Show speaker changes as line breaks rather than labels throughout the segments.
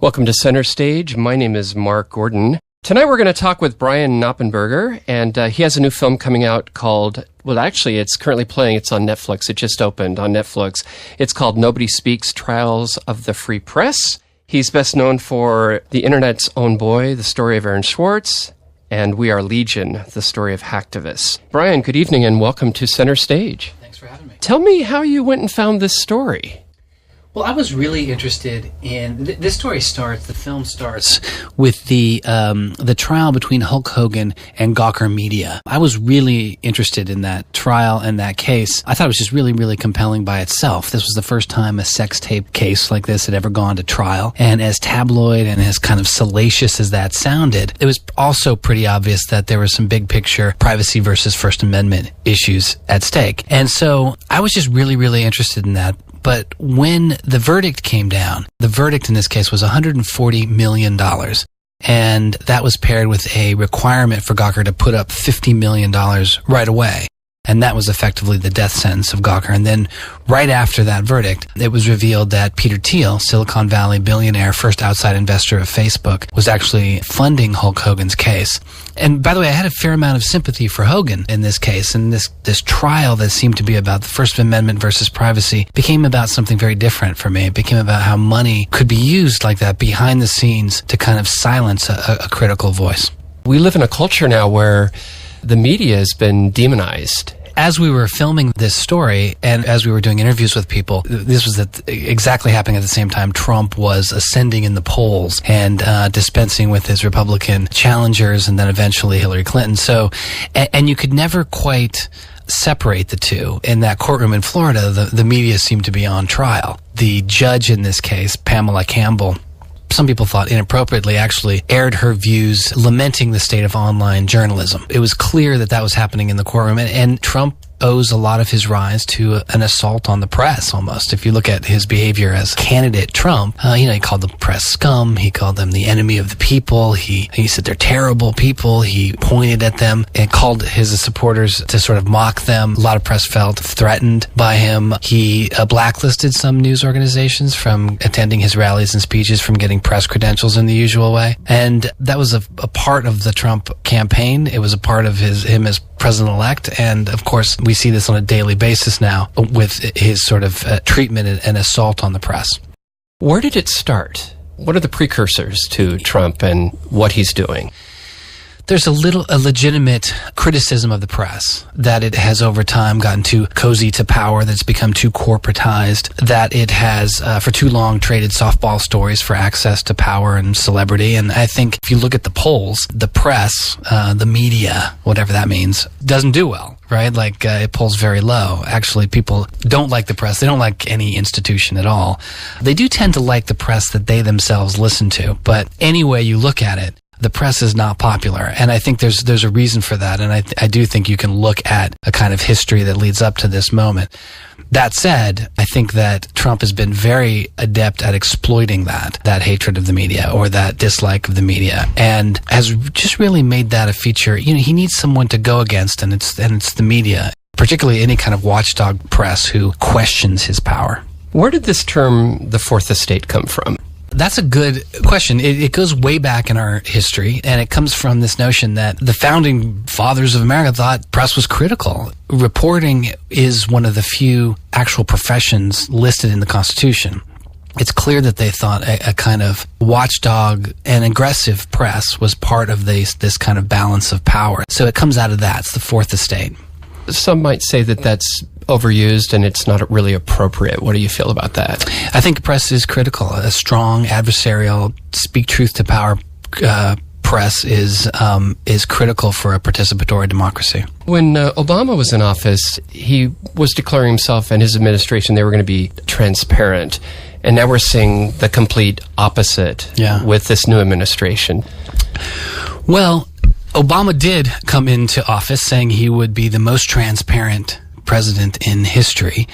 Welcome to Center Stage. My name is Mark Gordon. Tonight we're going to talk with Brian Knappenberger, and he has a new film coming out called, well, actually, it's currently playing. It's on Netflix. It just opened on Netflix. It's called Nobody Speaks: Trials of the Free Press. He's best known for The Internet's Own Boy, the story of Aaron Swartz, and We Are Legion, the story of hacktivists. Brian, good evening and welcome to Center Stage.
Thanks for having me.
Tell me how you went and found this story.
Well, I was really interested in this story. The film starts with the trial between Hulk Hogan and Gawker Media. I was really interested in that trial and that case. I thought it was just really, really compelling by itself. This was the first time a sex tape case like this had ever gone to trial. And as tabloid and as kind of salacious as that sounded, it was also pretty obvious that there were some big picture privacy versus First Amendment issues at stake. And so I was just really, really interested in that. But when the verdict came down, the verdict in this case was $140 million. And that was paired with a requirement for Gawker to put up $50 million right away. And that was effectively the death sentence of Gawker. And then right after that verdict, it was revealed that Peter Thiel, Silicon Valley billionaire, first outside investor of Facebook, was actually funding Hulk Hogan's case. And by the way, I had a fair amount of sympathy for Hogan in this case. And this trial that seemed to be about the First Amendment versus privacy became about something very different for me. It became about how money could be used like that behind the scenes to kind of silence a critical voice.
We live in a culture now where the media has been demonized.
As we were filming this story and as we were doing interviews with people, this was exactly happening at the same time Trump was ascending in the polls and dispensing with his Republican challengers and then eventually Hillary Clinton. So, and you could never quite separate the two. In that courtroom in Florida, the media seemed to be on trial. The judge in this case, Pamela Campbell, some people thought inappropriately, actually aired her views lamenting the state of online journalism. It was clear that that was happening in the courtroom, and Trump owes a lot of his rise to an assault on the press, almost. If you look at his behavior as candidate Trump, he called the press scum. He called them the enemy of the people. He said they're terrible people. He pointed at them and called his supporters to sort of mock them. A lot of press felt threatened by him. He blacklisted some news organizations from attending his rallies and speeches, from getting press credentials in the usual way. And that was a part of the Trump campaign. It was a part of him as president-elect. And of course, we see this on a daily basis now with his sort of treatment and assault on the press.
Where did it start? What are the precursors to Trump and what he's doing?
There's a legitimate criticism of the press, that it has over time gotten too cozy to power, that it's become too corporatized, that it has for too long traded softball stories for access to power and celebrity. And I think if you look at the polls, the press, the media, whatever that means, doesn't do well, right? Like it polls very low. Actually, people don't like the press. They don't like any institution at all. They do tend to like the press that they themselves listen to. But any way you look at it, the press is not popular, and I think there's a reason for that, and I do think you can look at a kind of history that leads up to this moment. That said, I think that Trump has been very adept at exploiting that hatred of the media or that dislike of the media, and has just really made that a feature. He needs someone to go against, and it's the media, particularly any kind of watchdog press who questions his power.
Where did this term, the Fourth Estate, come from?
That's a good question. It goes way back in our history, and it comes from this notion that the founding fathers of America thought press was critical. Reporting is one of the few actual professions listed in the Constitution. It's clear that they thought a kind of watchdog and aggressive press was part of this kind of balance of power. So it comes out of that. It's the Fourth Estate.
Some might say that that's overused and it's not really appropriate. What do you feel about that?
I think press is critical. A strong, adversarial, speak truth to power press is critical for a participatory democracy.
When Obama was in office, he was declaring himself and his administration, they were going to be transparent. And now we're seeing the complete opposite with this new administration.
Well, Obama did come into office saying he would be the most transparent president in history,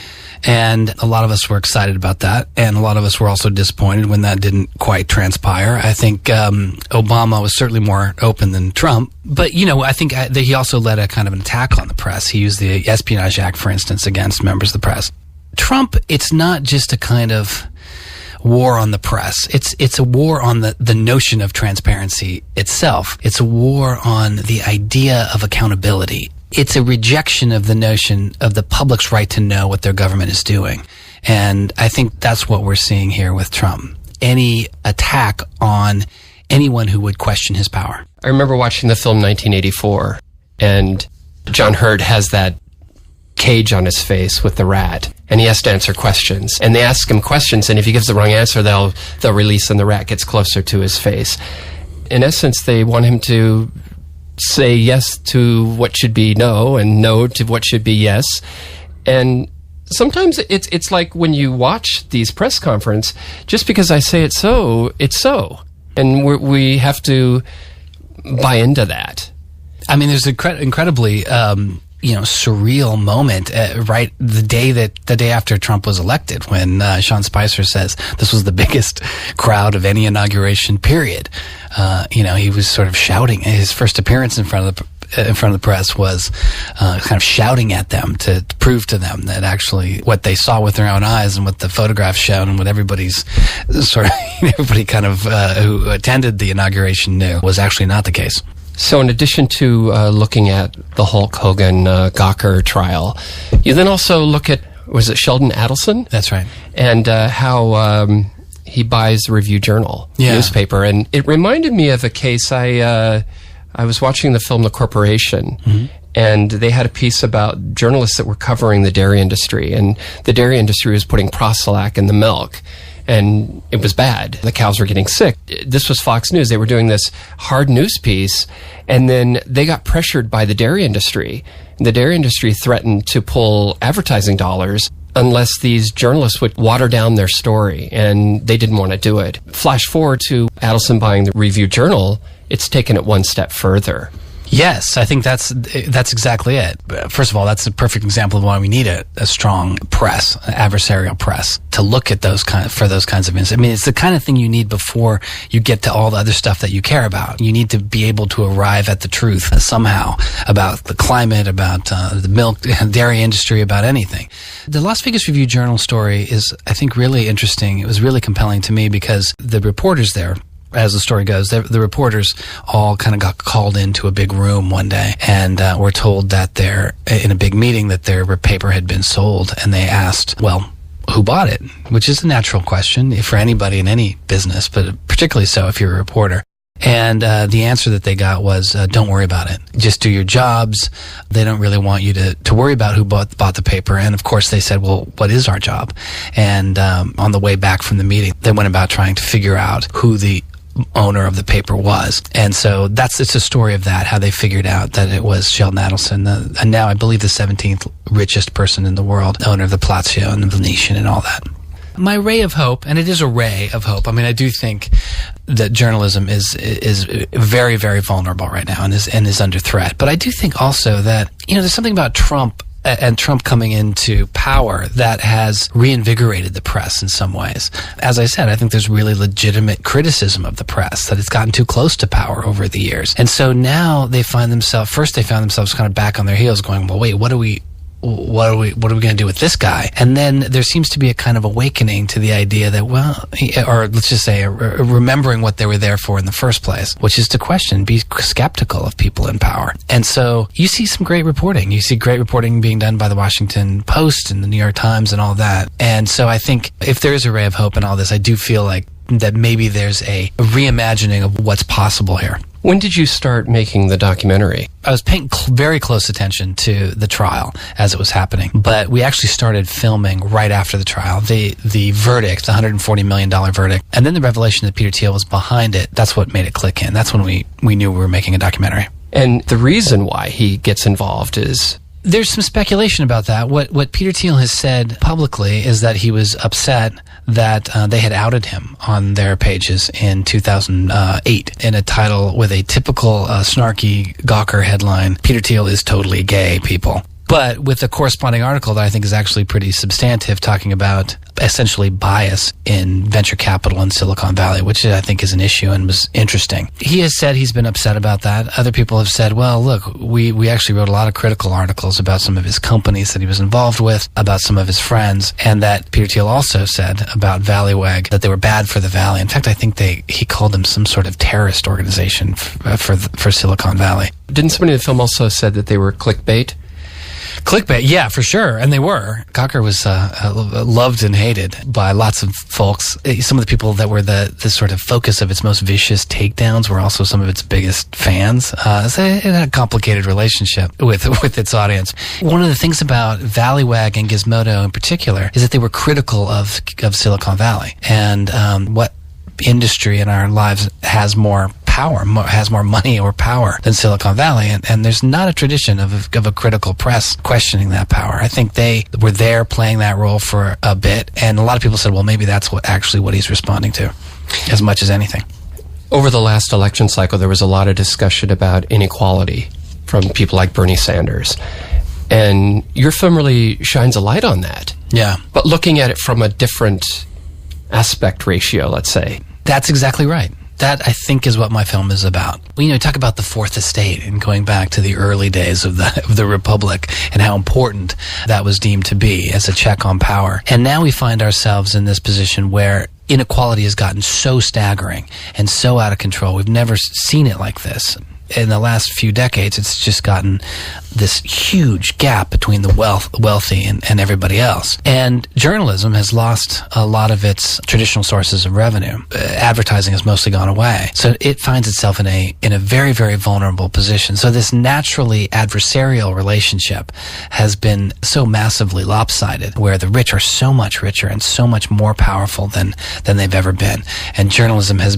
and a lot of us were excited about that, and a lot of us were also disappointed when that didn't quite transpire. I think Obama was certainly more open than Trump, but I think that he also led a kind of an attack on the press. He used the Espionage Act, for instance, against members of the press. Trump, it's not just a kind of war on the press. It's a war on the notion of transparency itself. It's a war on the idea of accountability. It's a rejection of the notion of the public's right to know what their government is doing. And I think that's what we're seeing here with Trump. Any attack on anyone who would question his power.
I remember watching the film 1984, and John Hurt has that cage on his face with the rat, and he has to answer questions. And they ask him questions, and if he gives the wrong answer, they'll release, and the rat gets closer to his face. In essence, they want him to say yes to what should be no, and no to what should be yes. And sometimes it's like when you watch these press conferences, just because I say it's so, it's so. And we have to buy into that.
I mean, there's an incredibly, surreal moment, right? The day after Trump was elected, when Sean Spicer says this was the biggest crowd of any inauguration period. He was sort of shouting. His first appearance in front of the press was kind of shouting at them to prove to them that actually what they saw with their own eyes and what the photographs showed and what everybody kind of who attended the inauguration knew was actually not the case.
So in addition to looking at the Hulk Hogan Gawker trial, you then also look at, was it Sheldon Adelson?
That's right.
And how he buys the Review Journal newspaper. And it reminded me of a case I was watching the film The Corporation, and they had a piece about journalists that were covering the dairy industry, and the dairy industry was putting Proszak in the milk, and it was bad. The cows were getting sick. This was Fox News. They were doing this hard news piece, and then they got pressured by the dairy industry. The dairy industry threatened to pull advertising dollars unless these journalists would water down their story, and they didn't want to do it. Flash forward to Adelson buying the Review Journal. It's taken it one step further.
Yes, I think that's exactly it. First of all, that's a perfect example of why we need a strong press, adversarial press, to look at those kinds of incidents. I mean, it's the kind of thing you need before you get to all the other stuff that you care about. You need to be able to arrive at the truth somehow about the climate, about the milk, dairy industry, about anything. The Las Vegas Review Journal story is, I think, really interesting. It was really compelling to me because the reporters there, as the story goes, the reporters all kind of got called into a big room one day and were told that in a big meeting that their paper had been sold, and they asked, well, who bought it? Which is a natural question for anybody in any business, but particularly so if you're a reporter. And the answer that they got was, don't worry about it. Just do your jobs. They don't really want you to worry about who bought the paper. And of course they said, well, what is our job? And on the way back from the meeting, they went about trying to figure out who the owner of the paper was. And so it's a story of that, how they figured out that it was Sheldon Adelson, and now I believe the 17th richest person in the world, owner of the Palazzo and the Venetian and all that. My ray of hope, and it is a ray of hope. I mean, I do think that journalism is very, very vulnerable right now and is under threat. But I do think also that, there's something about Trump and Trump coming into power that has reinvigorated the press in some ways. As I said, I think there's really legitimate criticism of the press, that it's gotten too close to power over the years. And so now they found themselves kind of back on their heels going, well, wait, what are we going to do with this guy? And then there seems to be a kind of awakening to the idea that, or let's just say remembering what they were there for in the first place, which is to question, be skeptical of people in power. And so you see some great reporting. You see great reporting being done by the Washington Post and the New York Times and all that. And so I think if there is a ray of hope in all this, I do feel like that maybe there's a reimagining of what's possible here.
When did you start making the documentary?
I was paying very close attention to the trial as it was happening, but we actually started filming right after the trial. The verdict, the $140 million verdict, and then the revelation that Peter Thiel was behind it, that's what made it click in. That's when we knew we were making a documentary.
And the reason why he gets involved is...
There's some speculation about that. What Peter Thiel has said publicly is that he was upset that they had outed him on their pages in 2008 in a title with a typical snarky Gawker headline, Peter Thiel is totally gay, people. but with a corresponding article that I think is actually pretty substantive, talking about essentially bias in venture capital in Silicon Valley, which I think is an issue and was interesting. He has said he's been upset about that. Other people have said, well, look, we actually wrote a lot of critical articles about some of his companies that he was involved with, about some of his friends, and that Peter Thiel also said about Valleywag that they were bad for the Valley. In fact, I think he called them some sort of terrorist organization for Silicon Valley.
Didn't somebody in the film also said that they were clickbait?
Clickbait, yeah, for sure. And they were. Gawker was loved and hated by lots of folks. Some of the people that were the sort of focus of its most vicious takedowns were also some of its biggest fans. So it had a complicated relationship with its audience. One of the things about Valleywag and Gizmodo in particular is that they were critical of Silicon Valley. And what industry in our lives has more power, has more money or power than Silicon Valley, and there's not a tradition of a critical press questioning that power. I think they were there playing that role for a bit, and a lot of people said, well, maybe that's what he's responding to as much as anything.
Over the last election cycle, there was a lot of discussion about inequality from people like Bernie Sanders, and your film really shines a light on that.
Yeah.
But looking at it from a different aspect ratio, let's say.
That's exactly right. That, I think, is what my film is about. We talk about the Fourth Estate and going back to the early days of the Republic and how important that was deemed to be as a check on power. And now we find ourselves in this position where inequality has gotten so staggering and so out of control. We've never seen it like this. In the last few decades, it's just gotten this huge gap between the wealthy and everybody else. And journalism has lost a lot of its traditional sources of revenue. Advertising has mostly gone away. So it finds itself in a very, very vulnerable position. So this naturally adversarial relationship has been so massively lopsided, where the rich are so much richer and so much more powerful than they've ever been. And journalism is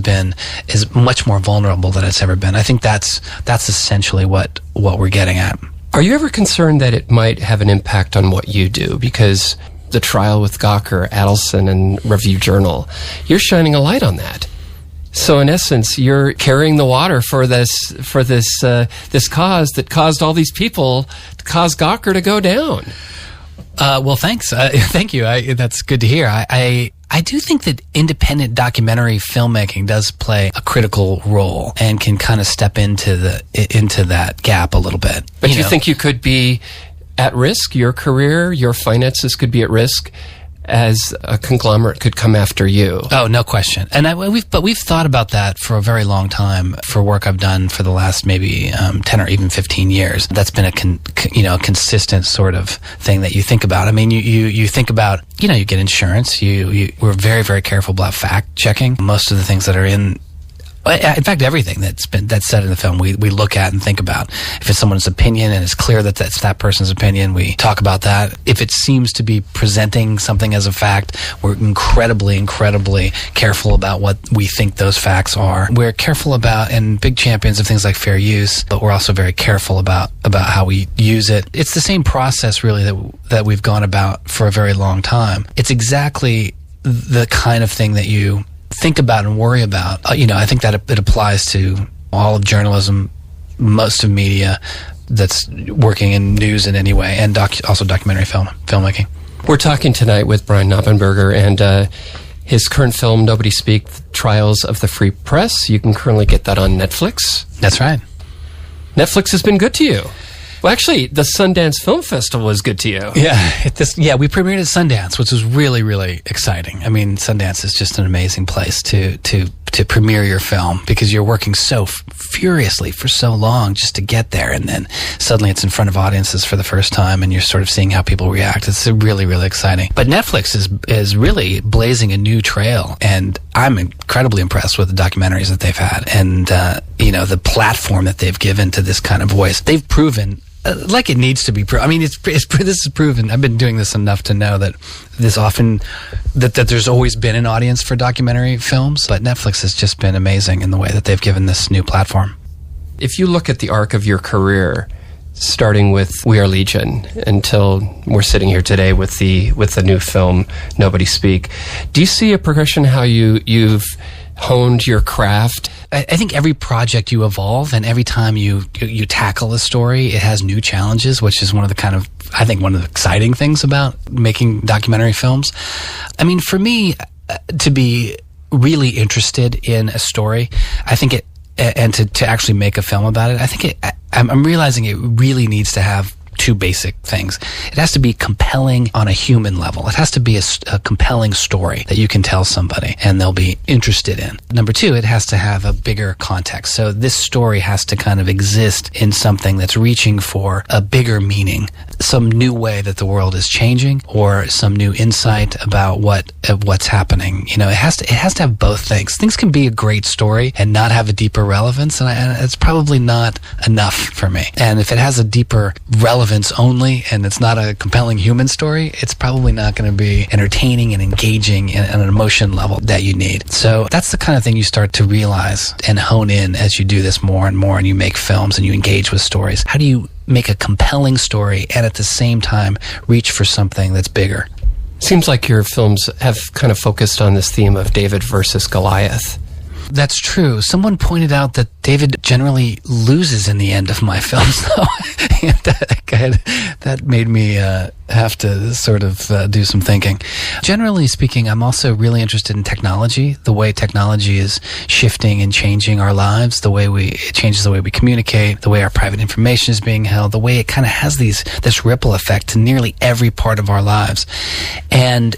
much more vulnerable than it's ever been. I think that's essentially what we're getting at.
Are you ever concerned that it might have an impact on what you do? Because the trial with Gawker, Adelson, and Review Journal, you're shining a light on that. So in essence, you're carrying the water for this cause that caused all these people to cause Gawker to go down.
Well, thanks. Thank you. That's good to hear. I do think that independent documentary filmmaking does play a critical role and can kind of step into that gap a little bit.
But you think you could be at risk? Your career, your finances could be at risk as a conglomerate could come after you.
Oh, no question. And we've thought about that for a very long time for work I've done for the last maybe 10 or even 15 years. That's been a consistent sort of thing that you think about. I mean, you think about, you get insurance. We're very, very careful about fact checking. Most of the things that are in fact, everything that's said in the film, we look at and think about. If it's someone's opinion and it's clear that that's that person's opinion, we talk about that. If it seems to be presenting something as a fact, we're incredibly, incredibly careful about what we think those facts are. We're careful about, and big champions of things like fair use, but we're also very careful about how we use it. It's the same process, really, that we've gone about for a very long time. It's exactly the kind of thing that you think about and worry about. I think that it applies to all of journalism, most of media that's working in news in any way, and also documentary filmmaking.
We're talking tonight with Brian Knappenberger and his current film, Nobody Speak, Trials of the Free Press. You can currently get that on Netflix.
That's right.
Netflix has been good to you. Well, actually, the Sundance Film Festival was good to you.
Yeah, we premiered at Sundance, which was really, really exciting. I mean, Sundance is just an amazing place to premiere your film, because you're working so furiously for so long just to get there, and then suddenly it's in front of audiences for the first time, and you're sort of seeing how people react. It's really, really exciting. But Netflix is really blazing a new trail, and I'm incredibly impressed with the documentaries that they've had, and the platform that they've given to this kind of voice. They've proven, like it needs to be proven. I mean, this is proven. I've been doing this enough to know that that there's always been an audience for documentary films, but Netflix has just been amazing in the way that they've given this new platform.
If you look at the arc of your career, starting with We Are Legion until we're sitting here today with the new film Nobody Speak, do you see a progression how you've honed your craft
I think every project you evolve, and every time you tackle a story, it has new challenges, which is one of the exciting things about making documentary films. I mean, for me, to be really interested in a story, I think and to actually make a film about it, I'm realizing it really needs to have two basic things. It has to be compelling on a human level. It has to be a compelling story that you can tell somebody and they'll be interested in. Number two, it has to have a bigger context. So this story has to kind of exist in something that's reaching for a bigger meaning, some new way that the world is changing, or some new insight about what's happening. You know, it has to have both things. Things can be a great story and not have a deeper relevance, and it's probably not enough for me. And if it has a deeper relevance only and it's not a compelling human story, it's probably not going to be entertaining and engaging at an emotion level that you need. So that's the kind of thing you start to realize and hone in as you do this more and more, and you make films and you engage with stories. How do you make a compelling story and at the same time reach for something that's bigger?
Seems like your films have kind of focused on this theme of David versus Goliath.
That's true. Someone pointed out that David generally loses in the end of my films, though. And that made me have to sort of do some thinking. Generally speaking, I'm also really interested in technology, the way technology is shifting and changing our lives, it changes the way we communicate, the way our private information is being held, the way it kind of has this ripple effect to nearly every part of our lives. And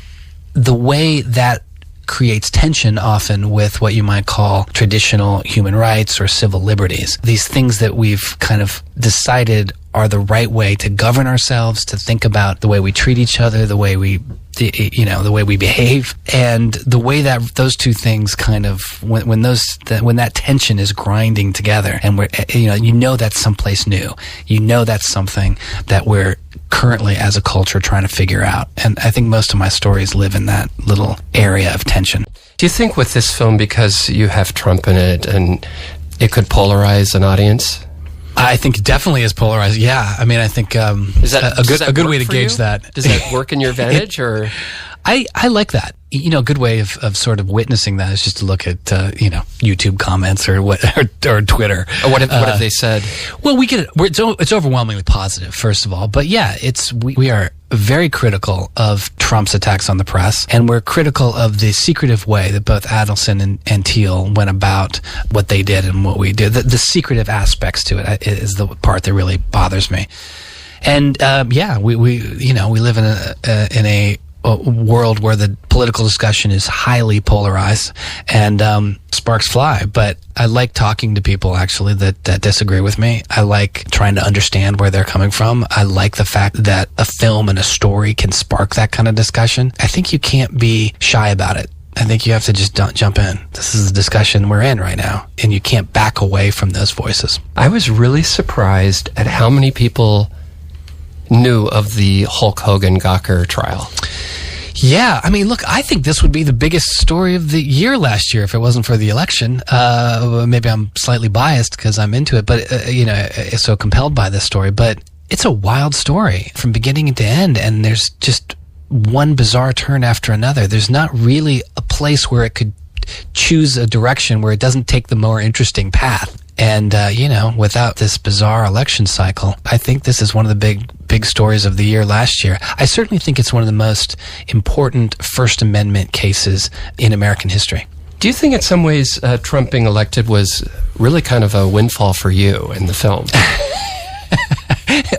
the way that creates tension often with what you might call traditional human rights or civil liberties. These things that we've kind of decided are the right way to govern ourselves, to think about the way we treat each other, the way we behave, and the way that those two things kind of, when that tension is grinding together, and that's someplace new. That's something that we're currently as a culture trying to figure out. And I think most of my stories live in that little area of tension.
Do you think with this film, because you have Trump in it, and it could polarize an audience?
I think it definitely is polarized. Yeah, I mean, I think is that a good way to gauge that?
Does that work in your advantage, or?
I like that. A good way of sort of witnessing that is just to look at YouTube comments or Twitter.
Or what have they said?
Well, it's overwhelmingly positive, first of all. But yeah, we are very critical of Trump's attacks on the press, and we're critical of the secretive way that both Adelson and Thiel went about what they did and what we did. The secretive aspects to it is the part that really bothers me. And we live in a world where the political discussion is highly polarized and sparks fly. But I like talking to people actually that disagree with me. I like trying to understand where they're coming from. I like the fact that a film and a story can spark that kind of discussion. I think you can't be shy about it. I think you have to just jump in. This is the discussion we're in right now, and you can't back away from those voices.
I was really surprised at how many people knew of the Hulk Hogan Gawker trial.
Yeah, I mean, look, I think this would be the biggest story of the year last year if it wasn't for the election. Maybe I'm slightly biased because I'm into it, but so compelled by this story. But it's a wild story from beginning to end, and there's just one bizarre turn after another. There's not really a place where it could choose a direction where it doesn't take the more interesting path. And, without this bizarre election cycle, I think this is one of the big stories of the year last year. I certainly think it's one of the most important First Amendment cases in American history.
Do you think in some ways Trump being elected was really kind of a windfall for you in the film?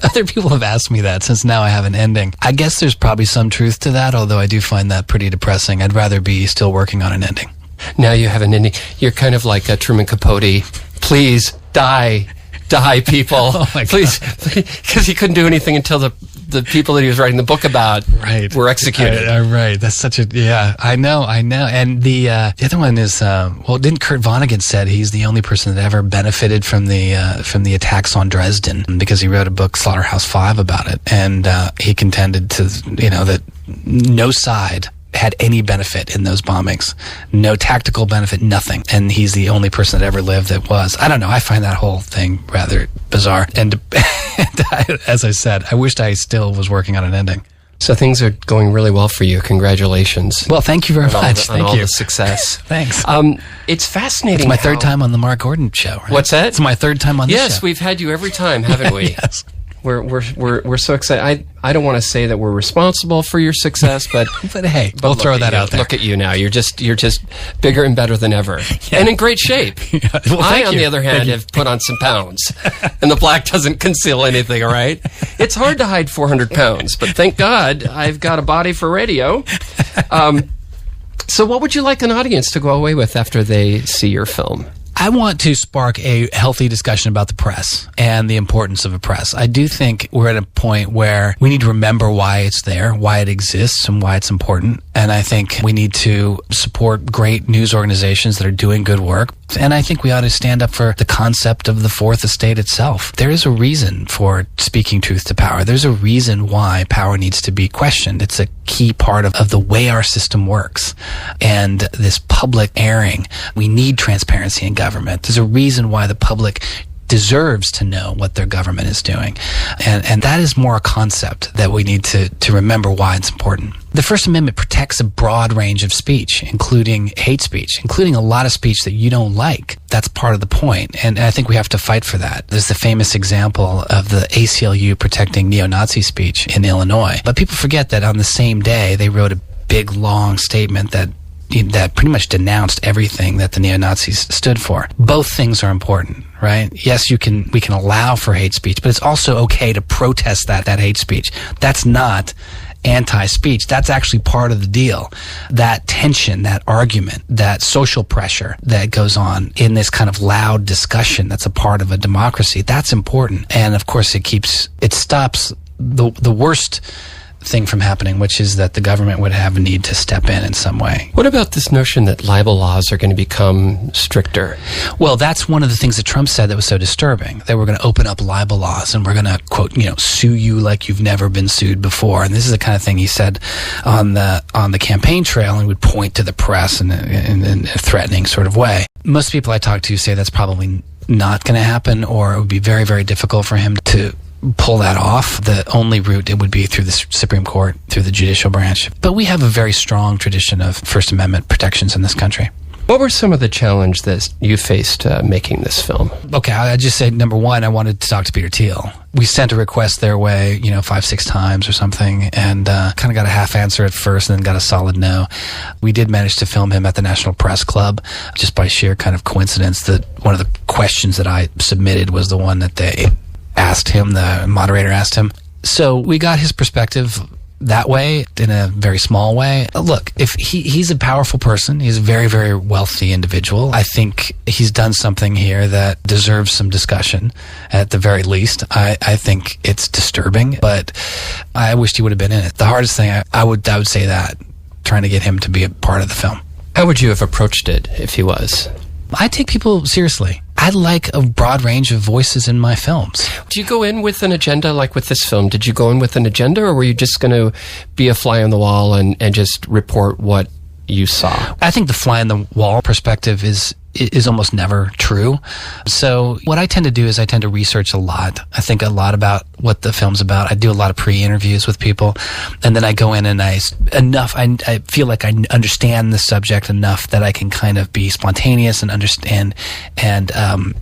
Other people have asked me that since now I have an ending. I guess there's probably some truth to that, although I do find that pretty depressing. I'd rather be still working on an ending.
Now you have an ending. You're kind of like Truman Capote. Please die, people.
Oh my God.
Please, because he couldn't do anything until the people that he was writing the book about were executed.
Right. That's such a, yeah, I know. And the other one is, didn't Kurt Vonnegut said he's the only person that ever benefited from the attacks on Dresden because he wrote a book, Slaughterhouse-Five, about it. And he contended that no side had any benefit in those bombings. No tactical benefit, nothing. And he's the only person that ever lived that was. I don't know. I find that whole thing rather bizarre. And as I said, I wished I still was working on an ending.
So things are going really well for you. Congratulations.
Well, thank you very much.
On all the success.
Thanks.
It's fascinating.
It's my third time on the Mark Gordon show. Right?
What's that?
It's my third time on the show.
Yes, we've had you every time, haven't we?
Yes.
We're so excited. I don't want to say that we're responsible for your success, but
but hey, we'll throw that out there.
Look at you now. You're just bigger and better than ever, and in great shape.
Well,
I, on the other hand, have put on some pounds, and the black doesn't conceal anything. All right, it's hard to hide 400 pounds, but thank God I've got a body for radio. So, what would you like an audience to go away with after they see your film?
I want to spark a healthy discussion about the press and the importance of a press. I do think we're at a point where we need to remember why it's there, why it exists, and why it's important. And I think we need to support great news organizations that are doing good work. And I think we ought to stand up for the concept of the fourth estate itself. There is a reason for speaking truth to power. There's a reason why power needs to be questioned. It's a key part of the way our system works. And this public airing, we need transparency in government. There's a reason why the public deserves to know what their government is doing. And that is more a concept that we need to remember why it's important. The First Amendment protects a broad range of speech, including hate speech, including a lot of speech that you don't like. That's part of the point. And I think we have to fight for that. There's the famous example of the ACLU protecting neo-Nazi speech in Illinois. But people forget that on the same day, they wrote a big, long statement that pretty much denounced everything that the neo-Nazis stood for. Both things are important, right? Yes, we can allow for hate speech, but it's also okay to protest that hate speech. That's not anti-speech. That's actually part of the deal. That tension, that argument, that social pressure that goes on in this kind of loud discussion that's a part of a democracy, that's important. And of course it stops the worst thing from happening, which is that the government would have a need to step in some way.
What about this notion that libel laws are going to become stricter?
Well, that's one of the things that Trump said that was so disturbing. That we're going to open up libel laws and we're going to, quote, sue you like you've never been sued before. And this is the kind of thing he said on the campaign trail, and would point to the press in a threatening sort of way. Most people I talk to say that's probably not going to happen, or it would be very, very difficult for him to pull that off. The only route it would be through the Supreme Court, through the judicial branch. But we have a very strong tradition of First Amendment protections in this country.
What were some of the challenges that you faced making this film?
Okay, I'd just say, number one, I wanted to talk to Peter Thiel. We sent a request their way, 5-6 times or something, and kind of got a half answer at first and then got a solid no. We did manage to film him at the National Press Club, just by sheer kind of coincidence that one of the questions that I submitted was the one that they asked him, the moderator asked him. So we got his perspective that way, in a very small way. Look, if he's a powerful person, he's a very, very wealthy individual. I think he's done something here that deserves some discussion, at the very least. I think it's disturbing, but I wished he would have been in it. The hardest thing, I would say that, trying to get him to be a part of the film.
How would you have approached it if he was?
I take people seriously. I like a broad range of voices in my films.
Do you go in with an agenda like with this film? Did you go in with an agenda, or were you just going to be a fly on the wall and just report what you saw?
I think the fly on the wall perspective is almost never true. So what I tend to do is I tend to research a lot. I think a lot about what the film's about. I do a lot of pre-interviews with people, and then I go in and I feel like I understand the subject enough that I can kind of be spontaneous and understand and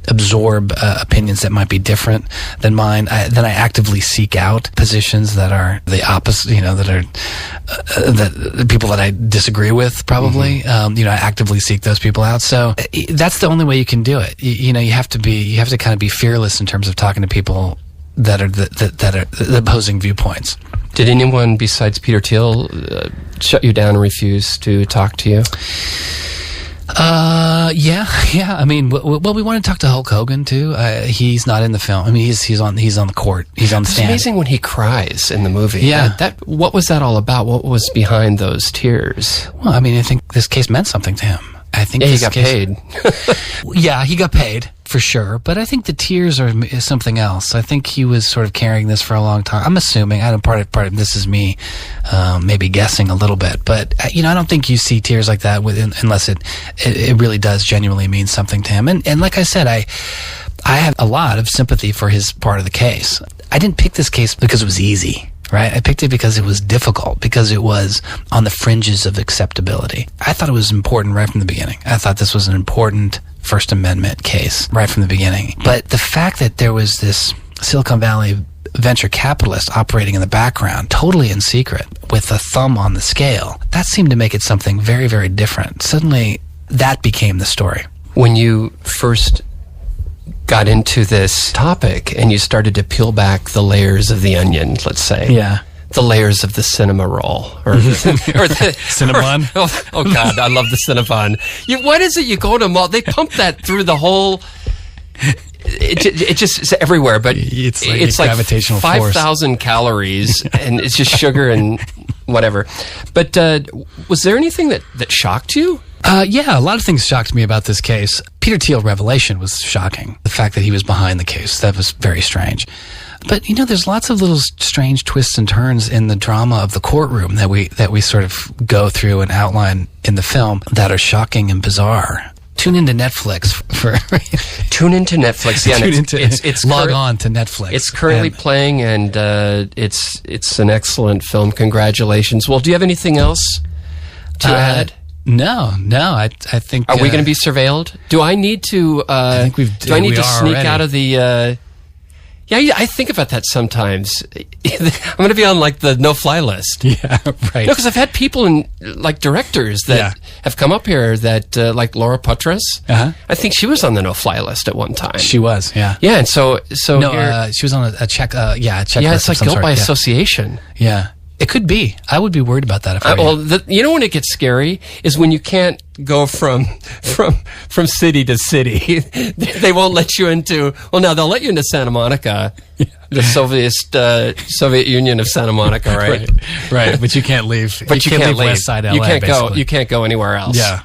absorb opinions that might be different than mine. Then I actively seek out positions that are the opposite, that are the people that I disagree with, probably. I actively seek those people out. So that's the only way you can do it. You have to kind of be fearless in terms of talking to people that are the opposing viewpoints.
Did anyone besides Peter Thiel shut you down and refuse to talk to you?
Yeah. I mean, well, we want to talk to Hulk Hogan too. He's not in the film. I mean, he's on the court. He's on the stand.
It's amazing when he cries in the movie.
Yeah.
What was that all about? What was behind those tears?
Well, I mean, I think this case meant something to him. I think
he got paid.
Yeah, he got paid for sure. But I think the tears is something else. I think he was sort of carrying this for a long time. I'm assuming. I don't part of this is me, maybe guessing a little bit. But I don't think you see tears like that unless it really does genuinely mean something to him. And like I said, I have a lot of sympathy for his part of the case. I didn't pick this case because it was easy. right? I picked it because it was difficult, because it was on the fringes of acceptability. I thought it was important right from the beginning. I thought this was an important First Amendment case right from the beginning. But the fact that there was this Silicon Valley venture capitalist operating in the background, totally in secret, with a thumb on the scale, that seemed to make it something very, very different. Suddenly, that became the story.
When you first got into this topic and you started to peel back the layers of the onion, let's say.
Yeah.
The layers of the cinema roll. Or the
Cinnabon?
Oh, God, I love the Cinnabon. What is it? You go to a mall, they pump that through the whole... It just is everywhere, but it's like
gravitational
5,000 calories, and it's just sugar and whatever. But was there anything that shocked you?
Yeah, a lot of things shocked me about this case. Peter Thiel revelation was shocking. The fact that he was behind the case, that was very strange. But, there's lots of little strange twists and turns in the drama of the courtroom that we sort of go through and outline in the film that are shocking and bizarre. Tune into Netflix for
Tune into Netflix. Yeah,
it's log on to Netflix.
It's currently playing, and it's an excellent film. Congratulations. Well, do you have anything else to add?
No. I think.
Are we going to be surveilled? Do I need to?
I think we've.
Do I need to sneak
already.
Out of the? Yeah, I think about that sometimes. I'm going to be on like the no-fly list.
Yeah, right.
No, because I've had people in like directors that have come up here that like Laura Putras.
Uh-huh.
I think she was on the no-fly list at one time.
She was, yeah.
Yeah, and so
no, she was on a check. A check.
Yeah, it's like guilt by association.
Yeah. It could be. I would be worried about that if I were
you. When it gets scary is when you can't go from city to city. They won't let you into. Well, now they'll let you into Santa Monica, the Soviet Union of Santa Monica, right?
Right. But you can't leave.
But you can't leave
West Side LA,
you can't
basically.
go. You can't go anywhere else.
Yeah.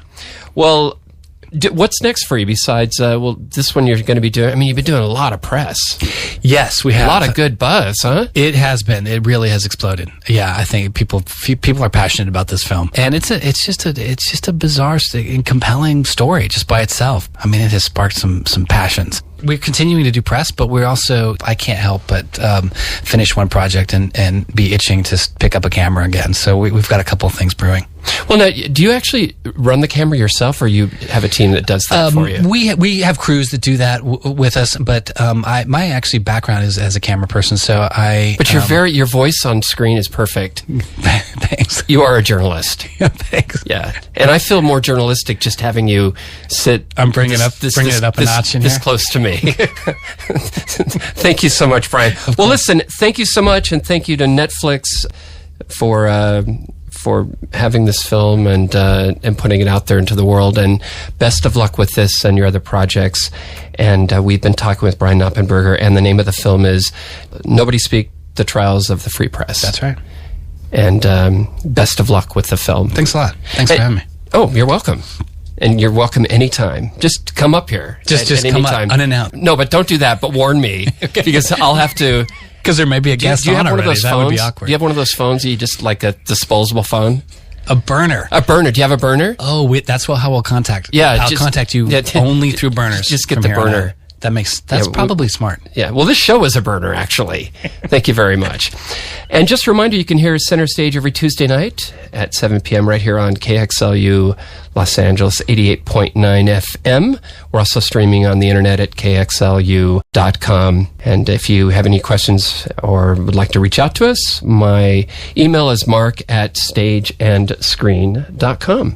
Well. What's next for you besides, this one you're going to be doing? I mean, you've been doing a lot of press.
Yes, we have.
A lot of good buzz, huh?
It has been. It really has exploded. Yeah, I think people are passionate about this film. And it's just a bizarre and compelling story just by itself. I mean, it has sparked some passions. We're continuing to do press, but we're also, I can't help but finish one project and be itching to pick up a camera again. So we've got a couple of things brewing.
Well, now, do you actually run the camera yourself, or you have a team that does that for you?
We have crews that do that with us, but my actually background is as a camera person, so I.
But your voice on screen is perfect.
Thanks.
You are a journalist.
Yeah, thanks.
Yeah, and I feel more journalistic just having you sit.
I'm bringing it up a notch in
this
here.
Close to me. Thank you so much, Brian. Well, listen, thank you so much, and thank you to Netflix for having this film and putting it out there into the world. And best of luck with this and your other projects. And we've been talking with Brian Knappenberger, and the name of the film is Nobody Speak: The Trials of the Free Press.
That's right.
And best of luck with the film.
Thanks a lot. Thanks for having me.
Oh, you're welcome. And you're welcome anytime. Just come up here.
Just
at
come
any time.
up, unannounced.
No, but don't do that. But warn me, because I'll have to.
Because there may be a guest
do you have
on
one
already.
Of those
that
phones?
would be awkward.
Do you have one of those phones that you just like a disposable phone?
A burner.
A burner. Do you have a burner?
Oh, that's how we'll contact.
Yeah,
I'll contact you only through burners.
Just get the burner.
That's probably smart.
Yeah. Well, this show is a burner, actually. Thank you very much. And just a reminder, you can hear Center Stage every Tuesday night at 7 p.m. right here on KXLU Los Angeles 88.9 FM. We're also streaming on the internet at kxlu.com. And if you have any questions or would like to reach out to us, my email is mark@stageandscreen.com.